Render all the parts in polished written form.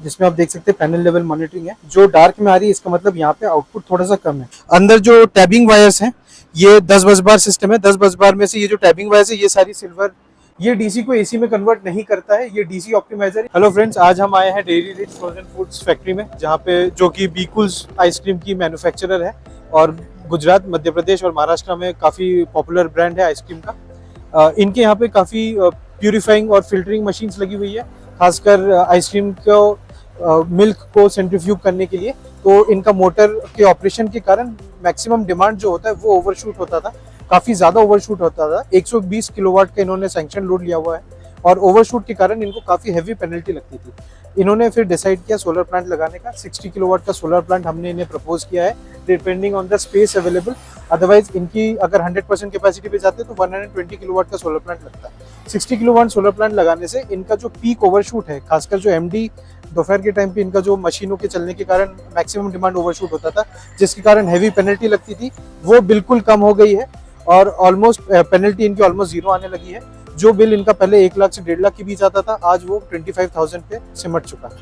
जिसमें आप देख सकते हैं पैनल लेवल मॉनिटरिंग है। जो डार्क में आ रही है इसका मतलब यहाँ पे आउटपुट थोड़ा सा कम है। अंदर जो टैबिंग वायर्स हैं ये 10 बस बार सिस्टम है। 10 बस बार में से ये जो टैबिंग वायर्स है ये सारी सिल्वर, ये डीसी को एसी में कन्वर्ट नहीं करता है, ये डीसी ऑप्टिमाइजर। हेलो फ्रेंड्स, आज हम आए हैं dairy rich frozen foods factory में, जहाँ पे जो कि बीकुल्स आइसक्रीम की मैन्युफैक्चरर है और गुजरात, मध्य प्रदेश और महाराष्ट्र में काफ़ी पॉपुलर ब्रांड है आइसक्रीम का। इनके यहाँ पे काफ़ी प्यूरिफाइंग और फिल्टरिंग मशीन्स लगी हुई है, खासकर आइसक्रीम को मिल्क को सेंट्रीफ्यूग करने के लिए। तो इनका मोटर के ऑपरेशन के कारण मैक्सिमम डिमांड जो होता है वो ओवरशूट होता था, काफ़ी ज़्यादा ओवरशूट होता था। 120 किलोवाट का इन्होंने सैंक्शन लोड लिया हुआ है और ओवरशूट के कारण इनको काफ़ी हैवी पेनल्टी लगती थी। इन्होंने फिर डिसाइड किया सोलर प्लांट लगाने का। 60 किलोवाट का सोलर प्लांट हमने इन्हें प्रपोज किया है, depending on the space available. Otherwise इनकी अगर 100% कैपेसिटी पे जाते हैं तो 120 किलोवाट का सोलर प्लांट लगता है। 60 किलोवाट सोलर प्लांट लगाने से इनका जो पीक ओवरशूट है, खासकर जो एमडी दोपहर के टाइम पे इनका जो मशीनों के चलने के कारण मैक्सिमम डिमांड ओवरशूट होता था, जिसके कारण हैवी पेनल्टी लगती थी, वो बिल्कुल कम हो गई है और ऑलमोस्ट पेनल्टी इनकी ऑलमोस्ट जीरो आने लगी है। जो बिल इनका पहले 1 लाख से 1.5 लाख के बीच आता था, आज वो 25,000 पे सिमट चुका है।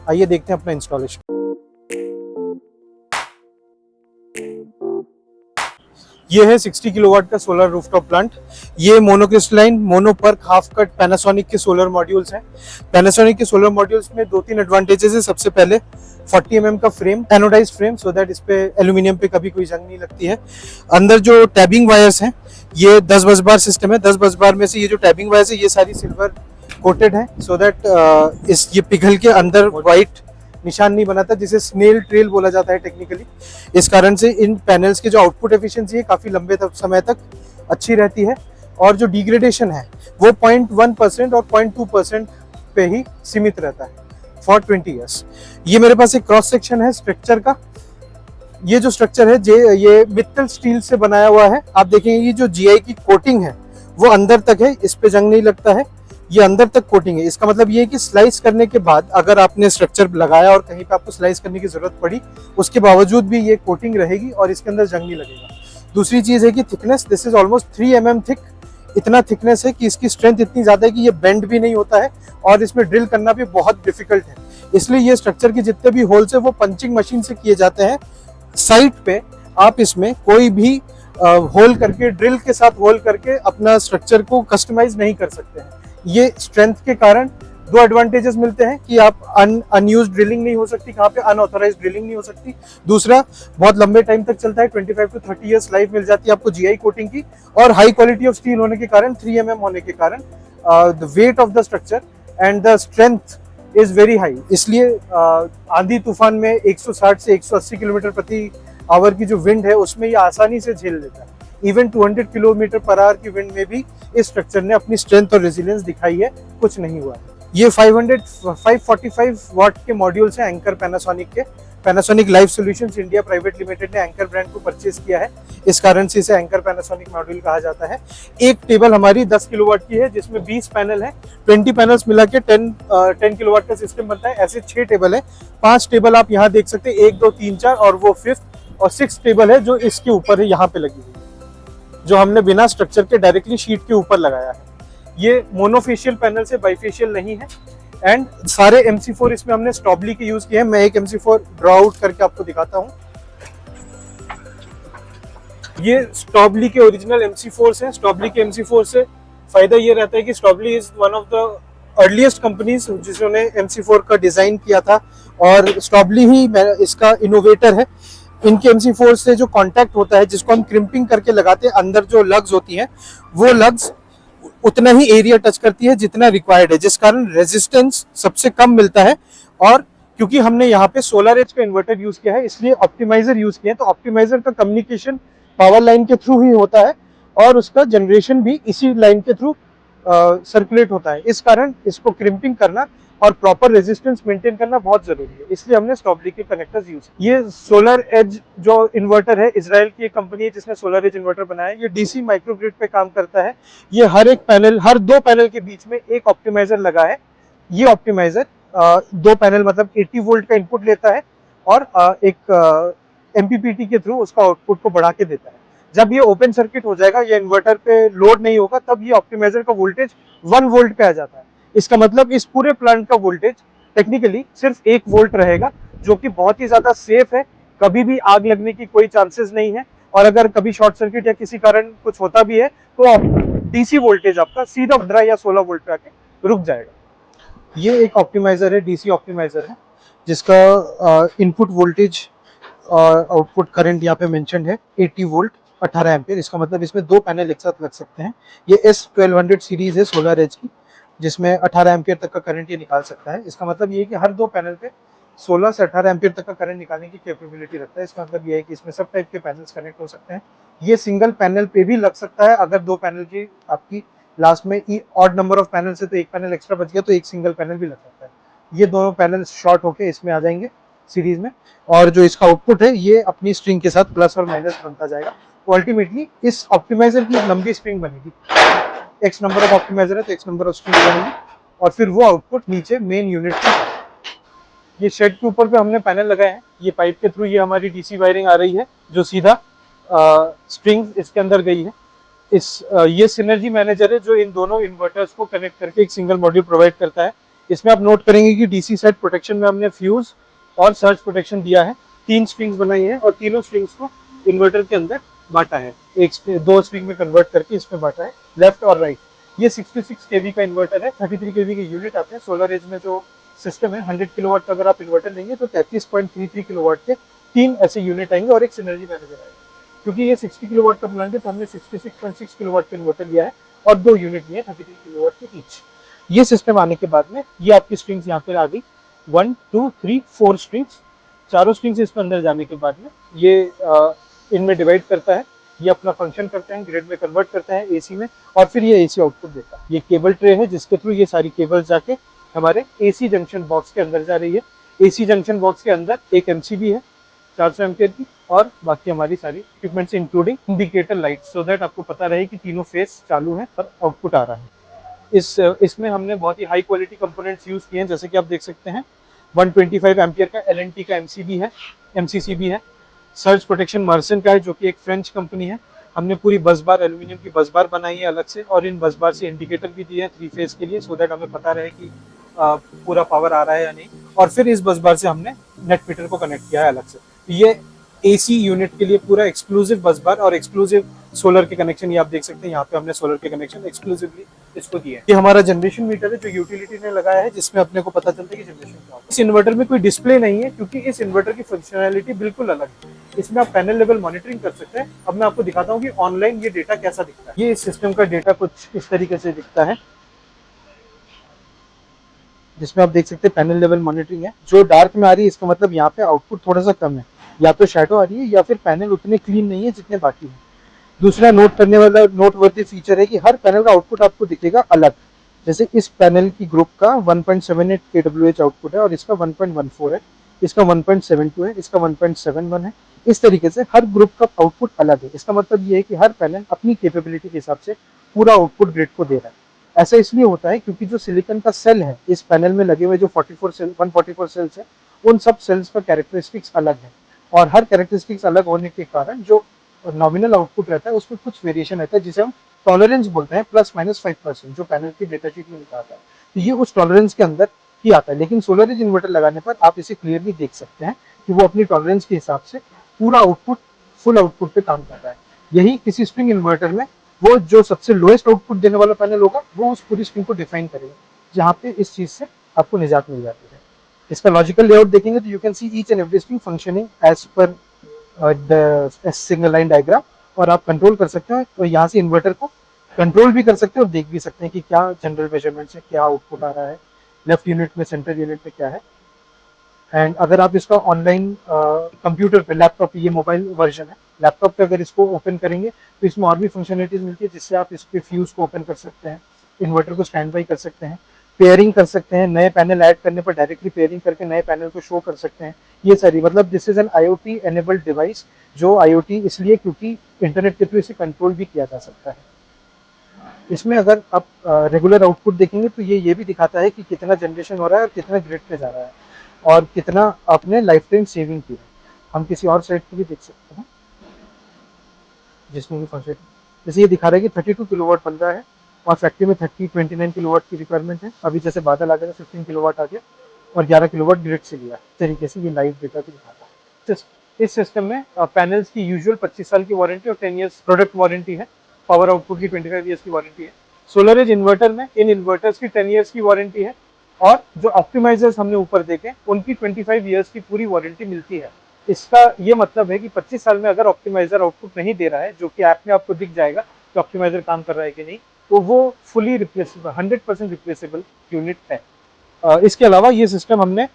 आइए देखते हैं अपना इंस्टॉलेशन। ये है 60 किलोवाट का सोलर रूफटॉप प्लांट। ये monocrystalline monoperc half cut Panasonic के सोलर मॉड्यूल्स हैं। पैनासोनिक के सोलर मॉड्यूल्स में 2-3 एडवांटेजेस है। सबसे पहले 40 mm का frame, anodize frame, so that इस पे एल्यूमिनियम पे कभी कोई जंग नहीं लगती है। अंदर जो टैबिंग वायर्स हैं ये 10 बस बार सिस्टम है। 10 बस बार में से ये जो टैबिंग वायर्स है ये सारी सिल्वर कोटेड है, सो दैट ये पिघल के अंदर व्हाइट निशान नहीं बनाता, जिसे स्नेल ट्रेल बोला जाता है टेक्निकली। इस कारण से इन पैनल्स की जो आउटपुट एफिशिएंसी है काफ़ी लंबे समय तक अच्छी रहती है और जो डिग्रेडेशन है वो 0.1% और 0.2% पे ही सीमित रहता है फॉर 20 ईयर्स। ये मेरे पास एक क्रॉस सेक्शन है स्ट्रक्चर का। ये जो स्ट्रक्चर है ये मित्तल स्टील से बनाया हुआ है। आप देखेंगे ये जो जीआई की कोटिंग है वो अंदर तक है, इस पे जंग नहीं लगता है, ये अंदर तक कोटिंग है। इसका मतलब ये है कि स्लाइस करने के बाद अगर आपने स्ट्रक्चर लगाया और कहीं पे आपको स्लाइस करने की जरूरत पड़ी, उसके बावजूद भी ये कोटिंग रहेगी और इसके अंदर जंग नहीं लगेगा। दूसरी चीज है कि thickness, this is almost 3 mm thick. इतना थिकनेस है कि इसकी स्ट्रेंथ इतनी ज्यादा है कि ये बेंड भी नहीं होता है और इसमें ड्रिल करना भी बहुत डिफिकल्ट है। इसलिए ये स्ट्रक्चर के जितने भी होल्स है वो पंचिंग मशीन से किए जाते हैं। साइड पे आप इसमें कोई भी होल करके, ड्रिल के साथ होल करके अपना स्ट्रक्चर को कस्टमाइज नहीं कर सकते हैं। ये स्ट्रेंथ के कारण 2 एडवांटेजेस मिलते हैं कि आप अनयूज ड्रिलिंग नहीं हो सकती, कहाँ पे अनऑथोराइज ड्रिलिंग नहीं हो सकती। दूसरा, बहुत लंबे टाइम तक चलता है, 25 to 30 ईयर्स लाइफ मिल जाती है आपको जीआई कोटिंग की। और हाई क्वालिटी ऑफ स्टील होने के कारण, 3 mm होने के कारण, the weight of the structure and the strength is very high. इसलिए आंधी तूफान में 160 से 180 किलोमीटर प्रति आवर की जो विंड है उसमें ये आसानी से झेल लेता है। इवन 200 किलोमीटर पर आवर की विंड में भी इस स्ट्रक्चर ने अपनी स्ट्रेंथ और रेजिलियंस दिखाई है, कुछ नहीं हुआ। ये 545 वाट के मॉड्यूल्स हैं एंकर पैनासोनिक के। Panasonic life solutions India private limited ने एंकर ब्रांड को परचेज किया है, इस कारण से इसे एंकर पैनासोनिक मॉड्यूल कहा जाता है। एक टेबल हमारी 10 किलोवाट की है जिसमें 20 पैनल है। 20 पैनल्स मिला के 10 किलोवाट का सिस्टम बनता है। ऐसे 6 टेबल है। 5 टेबल आप यहाँ देख सकते हैं, 1, 2, 3, 4 और वो 5th और 6th टेबल है जो इसके ऊपर है, यहाँ पे लगी हुई है, जो हमने बिना स्ट्रक्चर के डायरेक्टली शीट के ऊपर लगाया है। ये मोनोफेशियल पैनल से बाइफेशियल नहीं है। एंड सारे MC4 इसमें हमने स्टॉबली के यूज किए हैं। मैं एक MC4 ड्रॉ आउट करके आपको दिखाता हूँ। ये स्टॉबली के ओरिजिनल MC4 हैं। स्टॉबली के MC4 से फायदा ये रहता है कि Staubli is one of the earliest companies जिन्होंने MC4 का डिजाइन किया था और स्टॉबली ही इसका इनोवेटर है। इनके MC4 से जो कांटेक्ट होता है, जिसको हम क्रिम्पिंग करके लगाते हैं, अंदर जो लग्स होती हैं वो लग्स उतना ही एरिया टच करती है जितना रिक्वायर्ड है, जिस कारण रेजिस्टेंस सबसे कम मिलता है। और क्योंकि हमने यहाँ पे सोलर एज का इन्वर्टर यूज किया है, इसलिए ऑप्टिमाइजर यूज किया है। तो ऑप्टिमाइजर का कम्युनिकेशन पावर लाइन के थ्रू ही होता है और उसका जनरेशन भी इसी लाइन के थ्रू सर्कुलेट होता है। इस कारण इसको क्रिम्पिंग करना और प्रॉपर रेजिस्टेंस मेंटेन करना बहुत जरूरी है, इसलिए हमने स्टॉबली के कनेक्टर्स यूज। ये सोलर एज जो इन्वर्टर है, इजराइल की एक कंपनी है जिसने सोलर एज इन्वर्टर बनाया है। ये डीसी माइक्रोग्रिड पे काम करता है। ये हर 2 पैनल के बीच में एक ऑप्टिमाइजर लगा है। ये ऑप्टिमाइजर 2 पैनल मतलब 80 वोल्ट का इनपुट लेता है और एक MPPT के थ्रू उसका आउटपुट को बढ़ा के देता है। जब ये ओपन सर्किट हो जाएगा, ये इन्वर्टर पे लोड नहीं होगा, तब ये ऑप्टिमाइजर का वोल्टेज 1 वोल्ट पे आ जाता है। इसका मतलब इस पूरे प्लांट का वोल्टेज टेक्निकली सिर्फ 1 वोल्ट रहेगा, जो कि बहुत ही ज्यादा सेफ है, कभी भी आग लगने की कोई चांसेस नहीं है। और अगर कभी शॉर्ट सर्किट या किसी कारण कुछ होता भी है तो डीसी वोल्टेज आपका सीधा 15 या 16 वोल्ट पे आके रुक जाएगा। ये एक ऑप्टिमाइजर है, डीसी ऑप्टिमाइजर है, जिसका इनपुट वोल्टेज और आउटपुट करंट यहाँ पे मेंशन्ड है 80 वोल्ट 18 एम्पियर। इसका मतलब इसमें 2 पैनल एक साथ लग सकते हैं। ये S1200 सीरीज है सोलर एज की, जिसमें 18 एम्पियर तक का करंट ये निकाल सकता है। इसका मतलब ये है कि हर 2 पैनल पे 16 से 18 एम्पियर तक का करंट निकालने की कैपेबिलिटी रखता है। इसका मतलब ये है कि इसमें सब टाइप के पैनल्स कनेक्ट हो सकते हैं। ये सिंगल पैनल पे भी लग सकता है, अगर 2 पैनल की आपकी लास्ट में ऑड नंबर ऑफ पैनल से तो एक पैनल एक्स्ट्रा बच गया तो एक सिंगल पैनल भी लग सकता है। ये दोनों पैनल शॉर्ट होके इसमें आ जाएंगे सीरीज में, और जो इसका आउटपुट है ये अपनी स्ट्रिंग के साथ प्लस और माइनस बनता जाएगा। तो अल्टीमेटली इस ऑप्टिमाइजर की एक लंबी स्ट्रिंग बनेगी, एक्स नंबर ऑफ ऑप्टिमाइजर है तो एक्स नंबर ऑफ स्ट्रिंग बनेगी, और फिर वो आउटपुट नीचे मेन यूनिट पे। ये शेड के ऊपर पे हमने पैनल लगाए हैं, ये पाइप के थ्रू ये हमारी डीसी वायरिंग आ रही है जो सीधा स्ट्रिंग इसके अंदर गई है। ये सिनर्जी मैनेजर है जो इन दोनों इन्वर्टर्स को कनेक्ट करके एक सिंगल मॉड्यूल प्रोवाइड करता है। इसमें आप नोट करेंगे कि डीसी सेट प्रोटेक्शन में हमने फ्यूज और सर्ज प्रोटेक्शन दिया है। 3 स्ट्रिंग्स बनाई है और तीनों स्ट्रिंग्स को इन्वर्टर के अंदर बांटा है, एक 2 स्ट्रिंग में कन्वर्ट करके इसमें बांटा है, लेफ्ट और राइट। ये 66 केवी का इन्वर्टर है, 33 केवी के यूनिट आते हैं। सोलर एज में जो सिस्टम है 100 किलोवाट का अगर आप इन्वर्टर लेंगे तो 33.33 किलोवाट के 3 ऐसे यूनिट आएंगे और एक सिनर्जी मैनेजर आएगा। क्योंकि ये 60 किलोवाट का प्लांट है तो हमने 66.6 किलोवाट का इन्वर्टर लिया है और 2 यूनिट लिए 33 किलोवाट के ईच। ये सिस्टम आने के बाद में ये आपकी स्ट्रिंग्स यहाँ पे आ गई, 1 2 3 4 स्ट्रिंग्स। चारों स्ट्रिंग्स इसमें अंदर जाने के बाद में ये इनमें डिवाइड करता है, ये अपना फंक्शन करते हैं, ग्रिड में कन्वर्ट करते हैं एसी में, और फिर ये एसी आउटपुट देता है। ये केबल ट्रे है जिसके थ्रू ये सारी केबल जाके हमारे एसी जंक्शन बॉक्स के अंदर जा रही है। एसी जंक्शन बॉक्स के अंदर एक एमसीबी है 400 एम्पियर की, और बाकी हमारी सारी equipments including indicator light, so that आपको पता रहे कि तीनों फेस चालू है और आउटपुट आ रहा है। इसमें हमने बहुत ही हाई क्वालिटी कंपोनेंट्स यूज किए हैं, जैसे कि आप देख सकते हैं 125 एम्पियर का एलएनटी का एमसीबी है, एमसीसीबी है। सर्ज प्रोटेक्शन मर्सन का है जो कि एक फ्रेंच कंपनी है। हमने पूरी बस बार एल्यूमिनियम की बस बार बनाई है अलग से, और इन बस बार से इंडिकेटर भी दिए हैं 3 फेज के लिए, सो दैट हमें पता रहे कि पूरा पावर आ रहा है या नहीं। और फिर इस बस बार से हमने नेट मीटर को कनेक्ट किया है अलग से। ये एसी यूनिट के लिए पूरा एक्सक्लूसिव बस बार और एक्सक्लूसिव सोलर के कनेक्शन, ये आप देख सकते हैं यहाँ पे हमने सोलर के कनेक्शन एक्सक्लूसिवली इसको दिए हैं। ये हमारा जनरेशन मीटर है जो यूटिलिटी ने लगाया है, जिसमें अपने को पता चलता है कि जनरेशन क्या होता है। इस इन्वर्टर में कोई डिस्प्ले नहीं है क्योंकि इस इन्वर्टर की फंक्शनैलिटी बिल्कुल अलग है। इसमें आप पैनल लेवल मॉनिटरिंग कर सकते हैं। अब मैं आपको दिखाता हूँ कि ऑनलाइन ये डेटा कैसा दिखता है। ये इस सिस्टम का डेटा कुछ इस तरीके से दिखता है, जिसमें आप देख सकते हैं पैनल लेवल मॉनिटरिंग है। जो डार्क में आ रही है इसका मतलब यहाँ पे आउटपुट थोड़ा सा कम है, या तो शैडो आ रही है या फिर पैनल उतने क्लीन नहीं है जितने बाकी हैं। दूसरा नोट करने वाला नोटवर्दी फीचर है कि हर पैनल का आउटपुट आपको दिखेगा अलग। जैसे इस पैनल की ग्रुप का 1.78 kWh आउटपुट है और इसका 1.14 है, इसका 1.72 है, इसका 1.71 है। इस तरीके से हर ग्रुप का आउटपुट अलग है। इसका मतलब ये है कि हर पैनल अपनी कैपेबिलिटी के हिसाब से पूरा आउटपुट ग्रिड को दे रहा है। ऐसा इसलिए होता है क्योंकि जो सिलिकॉन का सेल है इस पैनल में लगे हुए जो 144 सेल्स है, उन सब सेल्स का कैरेक्टरिस्टिक्स अलग है, और हर कैरेक्टरिस्टिक्स अलग होने के कारण जो नॉमिनल आउटपुट रहता है उसमें कुछ वेरिएशन रहता है, जिसे हम टॉलरेंस बोलते हैं, ±5%, जो पैनल की डेटा शीट में लिखा आता है। तो ये उस टॉलरेंस के अंदर ही आता है। लेकिन सोलर एज इन्वर्टर लगाने पर आप इसे क्लियरली देख सकते हैं कि वो अपनी टॉलरेंस के हिसाब से पूरा आउटपुट फुल आउटपुट पे काम कर रहा है। यही किसी स्ट्रिंग इन्वर्टर में वो जो सबसे लोएस्ट आउटपुट देने वाला पैनल होगा वो उस पूरी स्ट्रिंग को डिफाइन करेगा, जहाँ पे इस चीज से आपको निजात मिल जाती है। इसका लॉजिकल लेआउट देखेंगे तो you can see each and every string functioning as per the single line diagram, और आप कंट्रोल कर सकते हैं। तो यहाँ से इन्वर्टर को कंट्रोल भी कर सकते हैं और देख भी सकते हैं कि क्या जनरल मेजरमेंट से क्या आउटपुट आ रहा है, लेफ्ट यूनिट में, सेंटर यूनिट में क्या है। एंड अगर आप इसका ऑनलाइन कंप्यूटर पे, लैपटॉप, ये मोबाइल वर्जन है, लैपटॉप पे अगर इसको ओपन करेंगे तो इसमें और भी फंक्शनलिटीज मिलती है, जिससे आप इसके फ्यूज को ओपन कर सकते हैं, इन्वर्टर को स्टैंड बाई कर सकते हैं, पेयरिंग कर सकते हैं, नए पैनल ऐड करने पर डायरेक्टली पेयरिंग करके नए पैनल को शो कर सकते हैं। ये सारी मतलब this is an IoT enabled device, जो IoT इसलिए क्योंकि इंटरनेट के थ्रू इसे कंट्रोल भी किया जा सकता है। इसमें अगर आप रेगुलर आउटपुट देखेंगे तो ये भी दिखाता है कि कितना जनरेशन हो रहा है और कितना ग्रिड पे जा रहा है और कितना आपने लाइफ टाइम सेविंग की है। हम किसी और साइट पे भी देख सकते हैं जिसमें भी फंक्शन, जैसे ये दिखा रहा है कि 32 किलोवाट बन रहा है और फैक्ट्री में 29 किलोवाट की रिक्वायरमेंट है। अभी जैसे बादल आ गया 15 किलोवाट आ गया, और 11 किलोवाट ग्रिड से लिया। इस तरीके से ये लाइव डेटा भी दिखाता है। इस सिस्टम में पैनल्स की यूजुअल 25 साल की वारंटी और 10 इयर्स प्रोडक्ट वारंटी है। पावर आउटपुट की 25 इयर्स की वारंटी है। सोलर एज इन्वर्टर में इन इन्वर्टर्स की 10 इयर्स की वारंटी है और जो ऑप्टिमाइजर्स हमने ऊपर देखे उनकी 25 इयर्स की पूरी वारंटी मिलती है। इसका ये मतलब है कि 25 साल में अगर ऑप्टिमाइजर आउटपुट नहीं दे रहा है, जो कि ऐप में आपको दिख जाएगा कि ऑप्टिमाइजर काम कर रहा है कि नहीं, तो वो फुली रिप्लेसेबल 100% रिप्लेसेबल यूनिट है। इसके अलावा ये सिस्टम हमने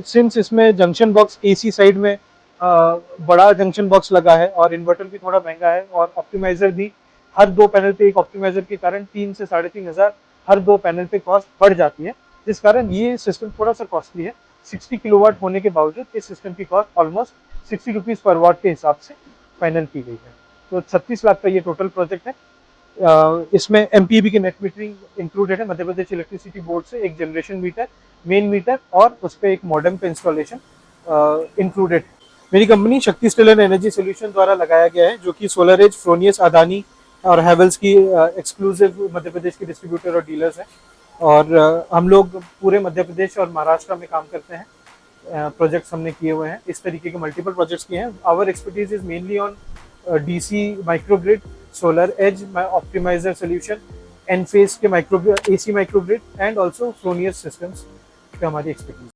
सिंस इसमें जंक्शन बॉक्स एसी साइड में बड़ा जंक्शन बॉक्स लगा है और इन्वर्टर भी थोड़ा महंगा है और ऑप्टिमाइजर भी हर 2 पैनल पे एक ऑप्टिमाइजर के कारण 3 से 3,500 हर 2 पैनल पे कॉस्ट बढ़ जाती है, जिस कारण ये सिस्टम थोड़ा सा कॉस्टली है। 60 किलोवाट होने के बावजूद इस सिस्टम की कॉस्ट ऑलमोस्ट 60 रुपीज पर वाट के हिसाब से फाइनल की गई है। तो 36 लाख का ये टोटल प्रोजेक्ट है। इसमें एमपीबी की नेट मीटरिंग इंक्लूडेड है, मध्य प्रदेश इलेक्ट्रिसिटी बोर्ड से एक जनरेशन मीटर, मेन मीटर और उस पर एक मॉडेम का इंस्टॉलेशन इंक्लूडेड है। मेरी कंपनी शक्ति स्टेलर एनर्जी सोल्यूशन द्वारा लगाया गया है, जो कि सोलर एज, फ्रोनियस, अदानी और हैवेल्स की एक्सक्लूसिव मध्य प्रदेश के डिस्ट्रीब्यूटर और डीलर्स हैं। और हम लोग पूरे मध्य प्रदेश और महाराष्ट्र में काम करते हैं। प्रोजेक्ट्स हमने किए हुए हैं, इस तरीके के मल्टीपल प्रोजेक्ट्स किए हैं। Our expertise is mainly on DC microgrid, SolarEdge optimiser solution, Enphase के micro AC microgrid and also Fronius systems पे हमारी एक्सपर्टीज।